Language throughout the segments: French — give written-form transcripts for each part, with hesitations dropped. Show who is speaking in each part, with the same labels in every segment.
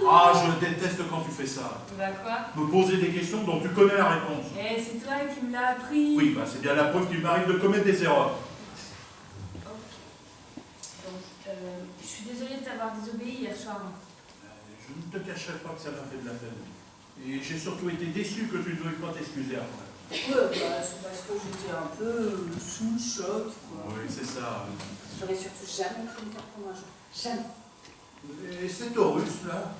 Speaker 1: Ah, je déteste quand tu fais ça.
Speaker 2: Bah quoi?
Speaker 1: Me poser des questions dont tu connais la réponse.
Speaker 2: Eh, c'est toi qui me l'as appris.
Speaker 1: Oui, bah c'est bien la preuve qu'il m'arrive de commettre des erreurs.
Speaker 2: Ok. Donc, je suis désolée de t'avoir désobéi hier soir.
Speaker 1: Je ne te cacherai pas que ça m'a fait de la peine. Et j'ai surtout été déçu que tu ne veuilles pas t'excuser après.
Speaker 2: Ouais, bah, c'est parce que j'étais un peu sous le choc, quoi.
Speaker 1: Oui, c'est ça.
Speaker 2: J'aurais surtout jamais cru me faire pour un jour. Jamais.
Speaker 1: Et c'est Taurus, là?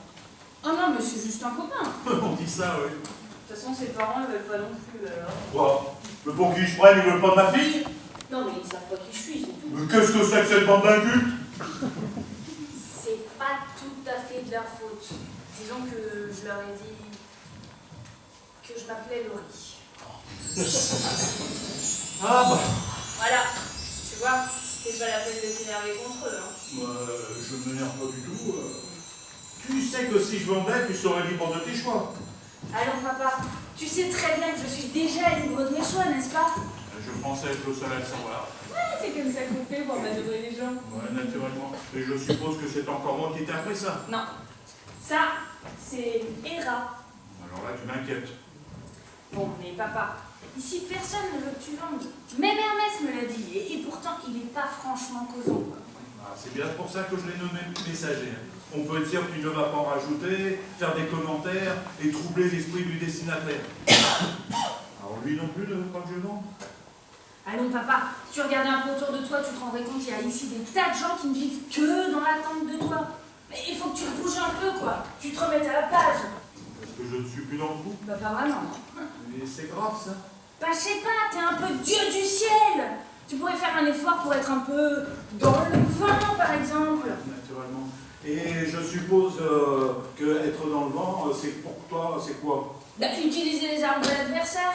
Speaker 2: Oh non, mais c'est juste un copain.
Speaker 1: On dit ça, oui.
Speaker 2: De toute façon, ses parents ne veulent pas non plus, alors.
Speaker 1: Quoi? Le pour qui je prenne, ils veulent pas de ma fille?
Speaker 2: Non, mais ils savent pas qui je suis, c'est tout.
Speaker 1: Mais qu'est-ce que c'est que cette bande d'incultes?
Speaker 2: C'est pas tout à fait de leur faute. Disons que je leur ai dit que je m'appelais Laurie.
Speaker 1: Ah bah.
Speaker 2: Voilà, tu vois, c'est pas la peine de s'énerver contre eux. Hein.
Speaker 1: Je ne m'énerve pas du tout. Tu sais que si je vendais, tu serais libre de tes choix.
Speaker 2: Alors papa, tu sais très bien que je suis déjà libre de mes choix, n'est-ce pas?
Speaker 1: Je pensais être le seul à le savoir.
Speaker 2: Ouais, c'est comme ça qu'on fait pour manœuvrer les gens.
Speaker 1: Ouais, naturellement. Et je suppose que c'est encore moi qui t'ai appris ça.
Speaker 2: Non, ça, c'est Hera.
Speaker 1: Alors là, tu m'inquiètes.
Speaker 2: Bon, mais papa, ici personne ne veut que tu vendes. Même Hermès me l'a dit, et pourtant il n'est pas franchement causant.
Speaker 1: Ah, c'est bien pour ça que je l'ai nommé messager. On peut être sûr qu'il ne va pas en rajouter, faire des commentaires et troubler l'esprit du destinataire. Alors lui non plus ne veut pas que je vende.
Speaker 2: Allons papa, si tu regardais un peu autour de toi, tu te rendrais compte qu'il y a ici des tas de gens qui ne vivent que dans l'attente de toi. Mais il faut que tu bouges un peu, quoi. Tu te remettes à la page.
Speaker 1: Est-ce que je ne suis plus dans le coup?
Speaker 2: Bah pas vraiment.
Speaker 1: Et c'est grave ça.
Speaker 2: Bah je sais pas, t'es un peu Dieu du ciel. Tu pourrais faire un effort pour être un peu dans le vent, par exemple.
Speaker 1: Naturellement. Et je suppose que être dans le vent, c'est pour toi, c'est quoi?
Speaker 2: Bah utiliser les armes de l'adversaire.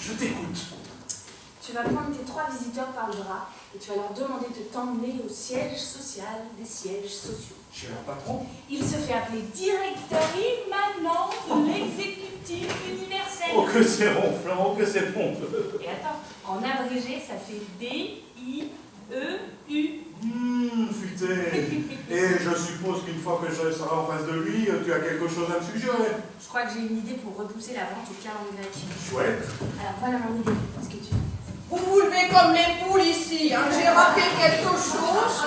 Speaker 1: Je t'écoute.
Speaker 2: Tu vas prendre tes 3 visiteurs par le bras et tu vas leur demander de t'emmener au siège social des sièges sociaux.
Speaker 1: Chez leur patron?
Speaker 2: Il se fait appeler directeur immanent de l'exécutif universel.
Speaker 1: Oh que c'est ronflant, oh que c'est pompeux.
Speaker 2: Et attends, en abrégé, ça fait D-I-E-U.
Speaker 1: Futé. Et je suppose qu'une fois que je serai en face de lui, tu as quelque chose à me suggérer.
Speaker 2: Je crois que j'ai une idée pour repousser la vente au calendrier grec.
Speaker 1: Chouette.
Speaker 2: Alors voilà mon idée. Qu'est-ce que tu veux?
Speaker 3: Vous vous levez comme les poules ici, hein. J'ai raté quelque chose.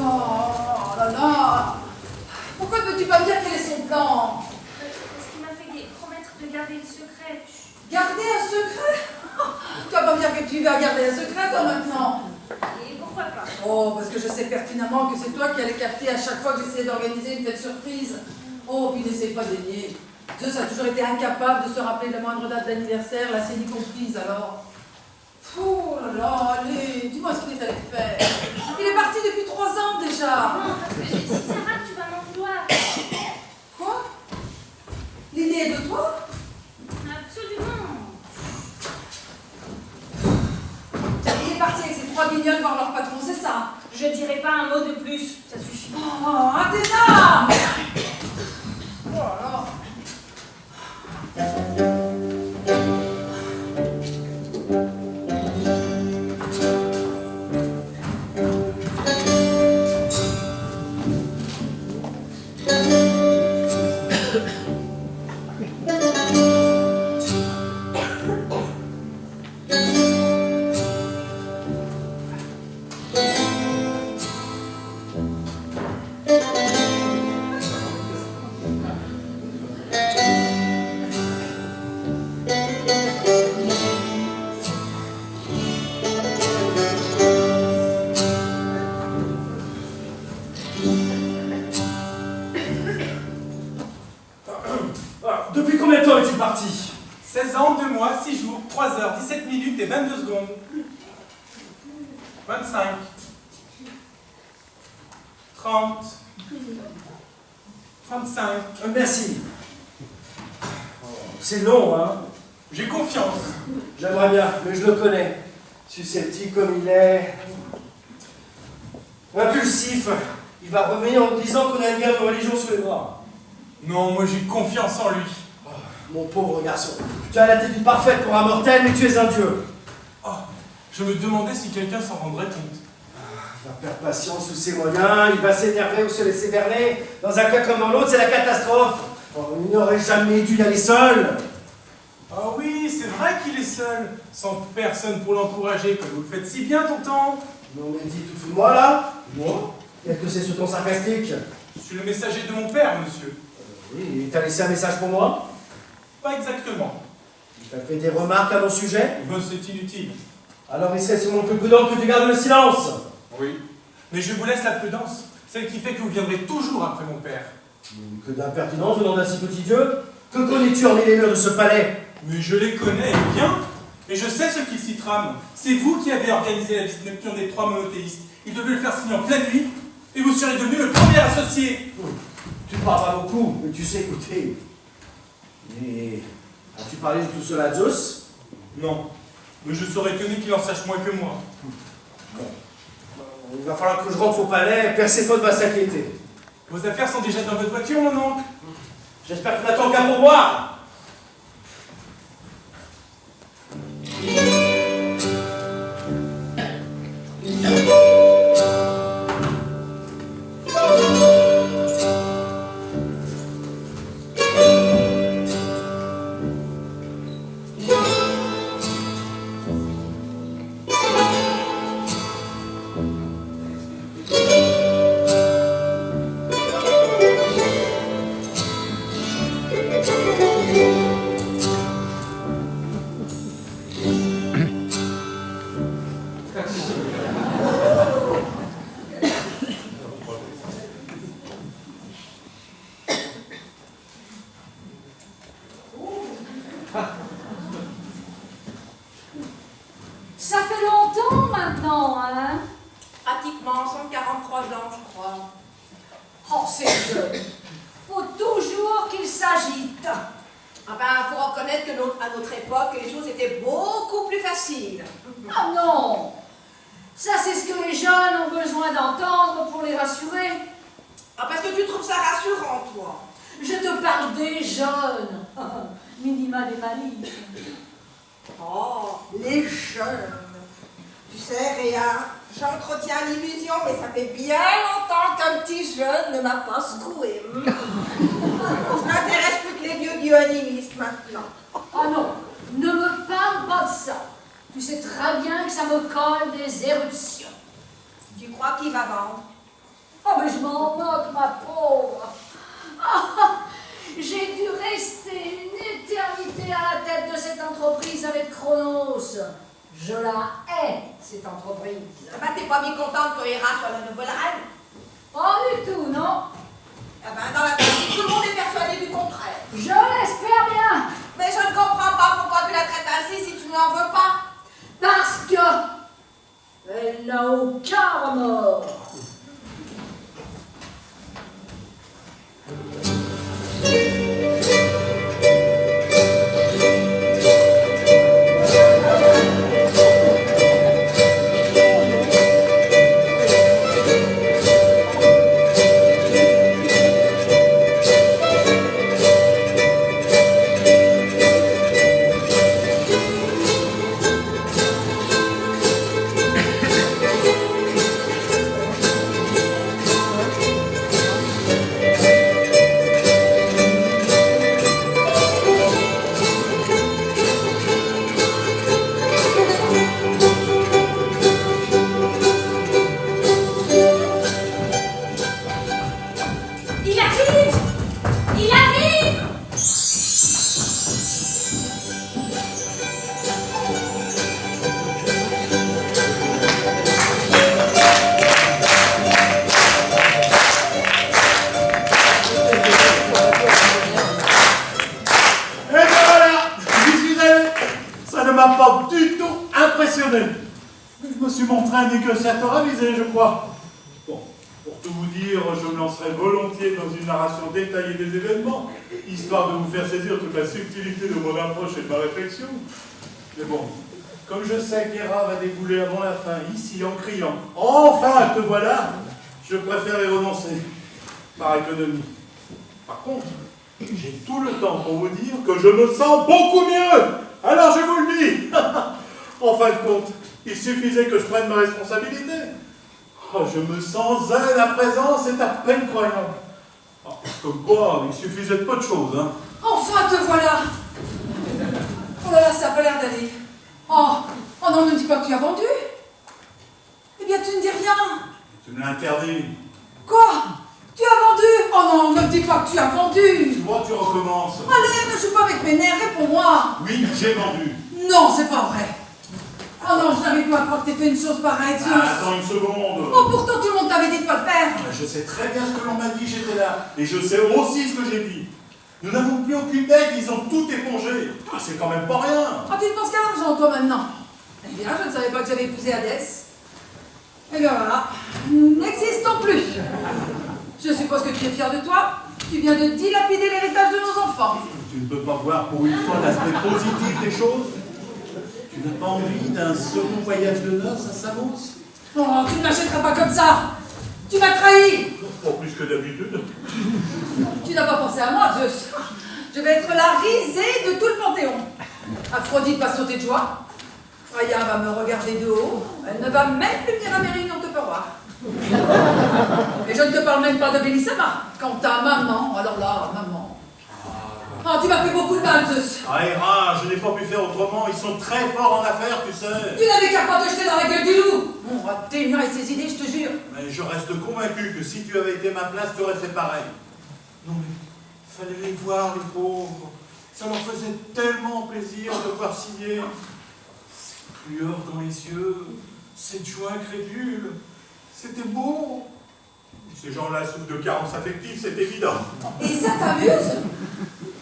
Speaker 3: Oh là là. Pourquoi ne veux-tu pas me dire quel est son plan?
Speaker 2: Parce qu'il m'a fait promettre de garder le secret.
Speaker 3: Garder un secret? Tu vas pas me dire que tu vas garder un secret toi maintenant?
Speaker 2: Et pourquoi pas?
Speaker 3: Oh, parce que je sais pertinemment que c'est toi qui allais capter à chaque fois que j'essayais d'organiser une fête surprise. Oh, puis n'essaye pas de nier. Zeus a toujours été incapable de se rappeler de la moindre date d'anniversaire, la CENI comprise alors. Oh là là, allez, dis-moi ce qu'il est allé faire. Il est parti depuis 3 ans déjà.
Speaker 2: Non, parce que si Sarah, tu vas m'en vouloir.
Speaker 3: Quoi? L'idée est de toi?
Speaker 2: Absolument.
Speaker 3: Il est parti avec ses 3 guignols voir leur patron, c'est ça?
Speaker 2: Je dirai pas un mot de plus, ça suffit.
Speaker 3: Oh, Athéna! Oh là là.
Speaker 4: Depuis combien de temps es-tu parti?
Speaker 5: 16 ans, 2 mois, 6 jours, 3 heures, 17 minutes et 22 secondes. 25. 30. 35.
Speaker 4: Merci. C'est long, hein?
Speaker 5: J'ai confiance.
Speaker 4: J'aimerais bien, mais je le connais. Susceptible comme il est.
Speaker 6: Impulsif. Il va revenir en disant qu'on a une guerre de religion sous les bras.
Speaker 5: Non, moi j'ai confiance en lui.
Speaker 6: Oh, mon pauvre garçon, tu as l'attitude parfaite pour un mortel, mais tu es un dieu.
Speaker 5: Oh, je me demandais si quelqu'un s'en rendrait compte.
Speaker 6: Il va perdre patience sous ses moyens, il va s'énerver ou se laisser berner. Dans un cas comme dans l'autre, c'est la catastrophe. Oh, il n'aurait jamais dû y aller seul.
Speaker 5: Ah oui, c'est vrai qu'il est seul, sans personne pour l'encourager, comme vous le faites si bien, tonton.
Speaker 6: Non mais dis tout de moi là.
Speaker 5: Moi?
Speaker 6: Qu'est-ce que c'est ce ton sarcastique?
Speaker 5: Je suis le messager de mon père, monsieur.
Speaker 6: Oui, et t'as laissé un message pour moi?
Speaker 5: Pas exactement.
Speaker 6: Il t'a fait des remarques à mon sujet?
Speaker 5: Mais c'est inutile.
Speaker 6: Alors il serait sûrement plus prudent que tu gardes le silence.
Speaker 5: Oui. Mais je vous laisse la prudence, celle qui fait que vous viendrez toujours après mon père.
Speaker 6: Que d'impertinence venant d'un si petit dieu. Que connais-tu en les murs de ce palais?
Speaker 5: Mais je les connais bien, et je sais ce qu'ils s'y trament. C'est vous qui avez organisé la visite nocturne des 3 monothéistes. Ils devaient le faire signer en pleine nuit, et vous serez devenu le premier associé.
Speaker 6: Tu ne parles pas beaucoup, mais tu sais écouter. Mais as-tu parlé de tout cela à Zeus?
Speaker 5: Non, mais je serais étonné qu'il en sache moins que moi.
Speaker 6: Bon. Il va falloir que je rentre au palais, Perséphone va s'inquiéter.
Speaker 5: Vos affaires sont déjà dans votre voiture, mon oncle?
Speaker 6: J'espère que tu n'attends qu'à pourboire.
Speaker 2: Ça fait longtemps maintenant, hein?
Speaker 7: Pratiquement 143 ans, je crois.
Speaker 2: Oh, c'est jeune. Faut toujours qu'il s'agite.
Speaker 7: Ah ben, faut reconnaître que à notre époque, les choses étaient beaucoup plus faciles.
Speaker 2: Ah non! Ça, c'est ce que les jeunes ont besoin d'entendre pour les rassurer.
Speaker 7: Ah, parce que tu trouves ça rassurant, toi.
Speaker 2: Je te parle des jeunes. Minima des malices.
Speaker 7: Oh, les jeunes. Tu sais, Réa, j'entretiens l'illusion, mais ça fait bien longtemps qu'un petit jeune ne m'a pas secoué. Je m'intéresse plus que les vieux dionymistes maintenant.
Speaker 2: Ah non, ne me parle pas de ça. Tu sais très bien que ça me colle des éruptions.
Speaker 7: Tu crois qu'il va vendre?
Speaker 2: Oh, mais je m'en moque, ma pauvre. Ah, j'ai dû rester une éternité à la tête de cette entreprise avec Chronos. Je la hais, cette entreprise.
Speaker 7: Ah ben, t'es pas mécontente que Héra soit la nouvelle reine?
Speaker 2: Pas du tout, non.
Speaker 7: Ah ben, dans la famille, tout le monde est persuadé du contraire.
Speaker 2: Je l'espère bien.
Speaker 7: Mais je ne comprends pas pourquoi tu la traites ainsi si tu ne l'en veux pas.
Speaker 2: Parce que elle n'a aucun remords.
Speaker 1: Je me suis montré un négociateur avisé, je crois. Bon, pour tout vous dire, je me lancerai volontiers dans une narration détaillée des événements, histoire de vous faire saisir toute la subtilité de mon approche et de ma réflexion. Mais bon, comme je sais qu'Hera va débouler avant la fin, ici, en criant « Enfin, te voilà !» je préfère y renoncer, par économie. Par contre, j'ai tout le temps pour vous dire que je me sens beaucoup mieux. Alors je vous le dis. En fin de compte, il suffisait que je prenne ma responsabilité. Oh, je me sens zen à présent, c'est à peine croyant. Oh, comme quoi, il suffisait de peu de choses, hein.
Speaker 3: Enfin, te voilà. Oh là là, ça n'a pas l'air d'aller. Oh non, ne me dis pas que tu as vendu. Eh bien, tu ne dis rien.
Speaker 1: Tu me l'as interdit.
Speaker 3: Quoi? Tu as vendu? Oh non, ne me dis pas que tu as vendu.
Speaker 1: Tu vois, tu recommences.
Speaker 3: Allez, ne joue pas avec mes nerfs, réponds-moi.
Speaker 1: Oui, j'ai vendu.
Speaker 3: Non, c'est pas vrai. Oh non, je n'arrive pas à croire que tu fait une chose pareille, Zeus.
Speaker 1: Attends une seconde.
Speaker 3: Oh, pourtant, tout le monde t'avait dit de pas le faire.
Speaker 1: Je sais très bien ce que l'on m'a dit, j'étais là. Et je sais aussi ce que j'ai dit. Nous n'avons plus aucune dette, ils ont tout épongé. Ah, c'est quand même pas rien.
Speaker 3: Ah, tu ne penses qu'à l'argent, toi, maintenant? Eh bien, je ne savais pas que j'avais épousé Hadès. Eh bien, voilà. Nous n'existons plus. Je suppose que tu es fier de toi. Tu viens de dilapider l'héritage de nos enfants.
Speaker 1: Tu ne peux pas voir pour une fois l'aspect positif des choses. Tu n'as pas envie d'un second voyage de noces à Samos?
Speaker 3: Oh, tu ne m'achèteras pas comme ça. Tu m'as trahi.
Speaker 1: Pas plus que d'habitude.
Speaker 3: Tu n'as pas pensé à moi, Zeus. Je vais être la risée de tout le Panthéon. Aphrodite va sauter de joie. Freya va me regarder de haut. Elle ne va même plus venir à mes réunions de Tupperware. Et je ne te parle même pas de Bélissama. Quant à maman, alors là, maman. Oh, tu m'as fait beaucoup de mal, Zeus.
Speaker 1: Ah, Hera, je n'ai pas pu faire autrement. Ils sont très forts en affaires, tu sais.
Speaker 3: Tu n'avais qu'à pas te jeter dans la gueule du loup. Bon, Athéna et ses idées, je te jure.
Speaker 1: Mais je reste convaincu que si tu avais été ma place, tu aurais fait pareil. Non mais, fallait les voir, les pauvres. Ça leur faisait tellement plaisir de voir signer. Cette lueur dans les yeux, cette joie incrédule. C'était beau. Ces gens-là souffrent de carence affective, c'est évident.
Speaker 3: Et ça t'amuse?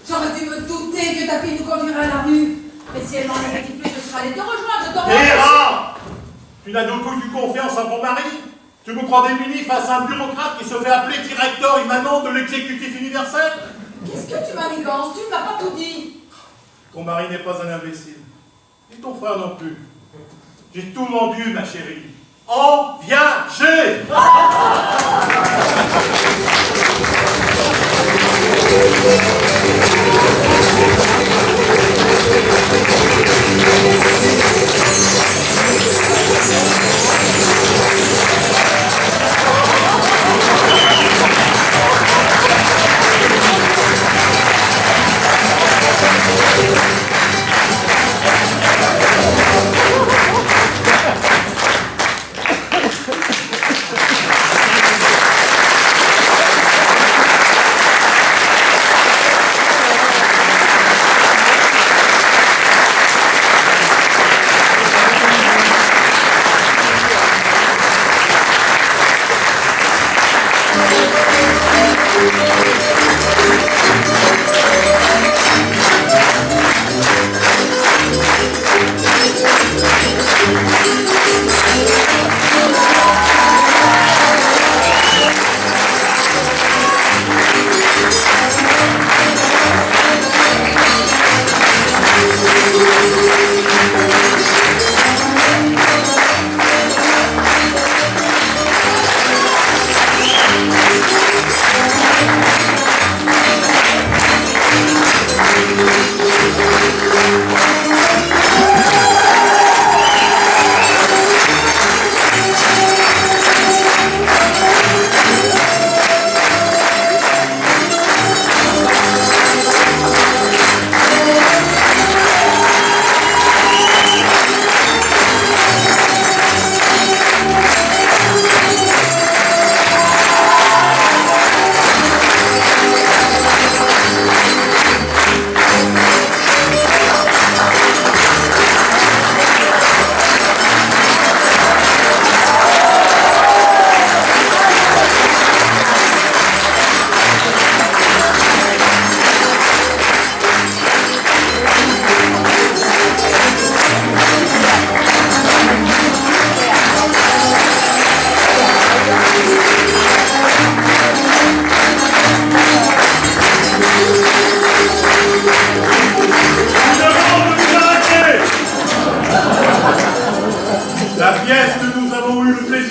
Speaker 3: J'aurais dû me douter que ta fille nous conduirait à la rue. Mais si elle m'en avait dit plus, je serais allée te rejoindre, je t'aurais...
Speaker 1: Hera! Tu n'as donc aucune confiance en ton mari? Tu me crois démuni face à un bureaucrate qui se fait appeler directeur immanent de l'exécutif universel?
Speaker 3: Qu'est-ce que tu manigances? Tu ne m'as pas tout dit.
Speaker 1: Ton mari n'est pas un imbécile. Et ton frère non plus. J'ai tout vendu, ma chérie. Enviagé!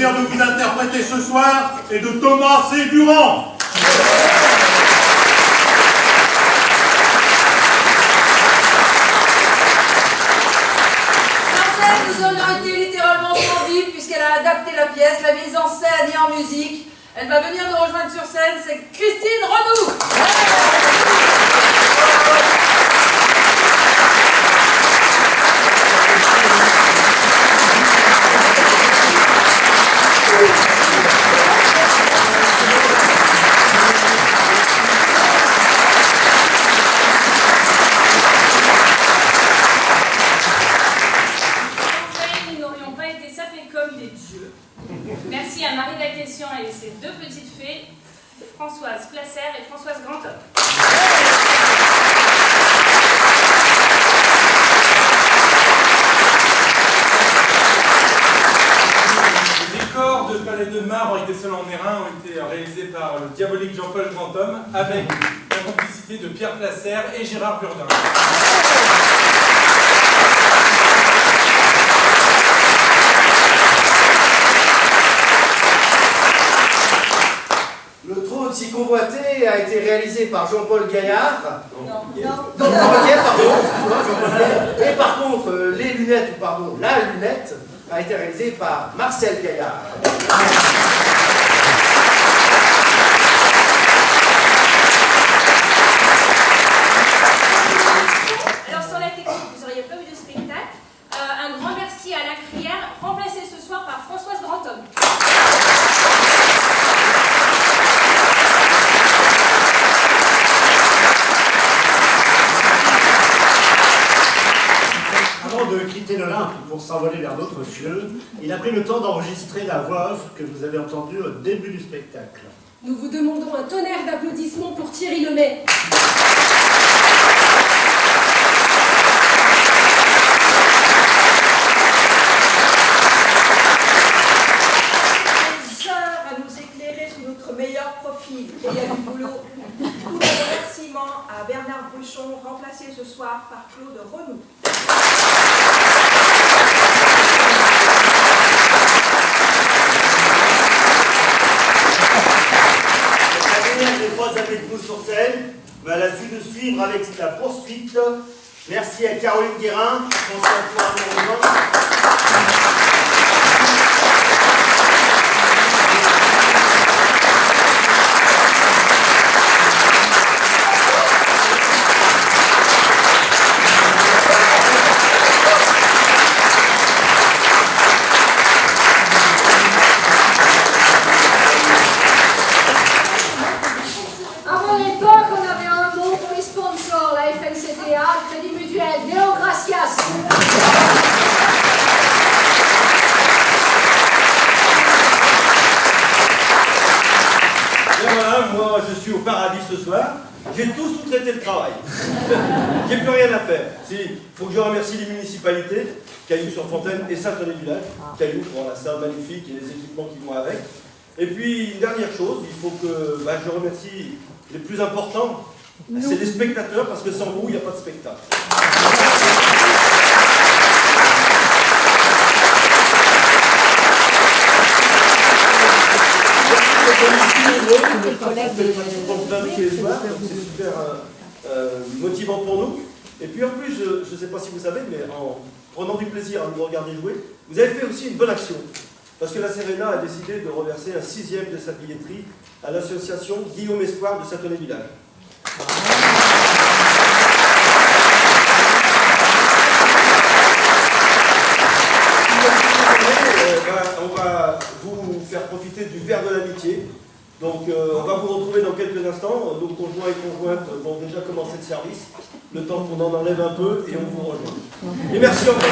Speaker 1: plaisir de vous interpréter ce soir est de Thomas C. Durand.
Speaker 3: Nous aurions été littéralement sans vivre puisqu'elle a adapté la pièce, la mise en scène et en musique. Elle va venir nous rejoindre sur scène, c'est Christine Renou.
Speaker 8: Nous n'aurions pas été sapés comme des dieux. Merci à Marie Daquestion et ses deux petites fées, Françoise Placer et Françoise Grandhomme.
Speaker 5: Les décors de Palais de Marbre avec des sols en airain ont été réalisés par le diabolique Jean-Paul Grandhomme avec la complicité de Pierre Placer et Gérard Burdin.
Speaker 6: Le trône si convoité a été réalisé par Jean-Paul Gaillard.
Speaker 7: Non.
Speaker 6: Jean-Paul Gaillard, pardon, excuse-moi, Jean-Paul Gaillard. Et par contre, les lunettes, ou pardon, la lunette, a été réalisée par Marcel Gaillard.
Speaker 8: Alors sur la technique, vous n'auriez pas eu de spectacle. Un grand merci à Alain Crière, remplacé ce soir par Françoise Grandhomme.
Speaker 9: Avant de quitter l'Olympe pour s'envoler vers d'autres cieux, il a pris le temps d'enregistrer la voix off que vous avez entendue au début du spectacle.
Speaker 10: Nous vous demandons un tonnerre d'applaudissements pour Thierry Lemay.
Speaker 7: Des heures à nous éclairer sur notre meilleur profil. Et il y a du boulot. Tous les remerciements à Bernard Bruchon, remplacé ce soir par Claude Renou.
Speaker 11: La n'est pas avec nous sur scène, mais elle a su nous suivre avec la poursuite. Merci à Caroline Guérin,
Speaker 2: À mon époque, on avait un mot pour les sponsors, la FNCTA, le Crédit Mutuel, Deo Gracias.
Speaker 11: Et voilà, moi je suis au paradis ce soir. J'ai tout sous-traité le travail. J'ai plus rien à faire. Si, faut que je remercie les municipalités, Cailloux-sur-Fontaine et Saint-Ouen-Village. Cailloux pour la salle magnifique et les équipements qui vont avec. Et puis, une dernière chose, il faut que je remercie les plus importants, c'est les spectateurs, parce que sans vous, il n'y a pas de spectacle. C'est super motivant pour nous. Et puis en plus, je ne sais pas si vous savez, mais en prenant du plaisir à nous regarder jouer, vous avez fait aussi une bonne action. Parce que la Serena a décidé de reverser un 6e de sa billetterie à l'association Guillaume Espoir de Saint-Ouen-Village. On va vous faire profiter du verre de l'amitié. Donc on va vous retrouver dans quelques instants. Nos conjoints et conjointes vont déjà commencer le service. Le temps qu'on en enlève un peu et on vous rejoint. Et merci encore.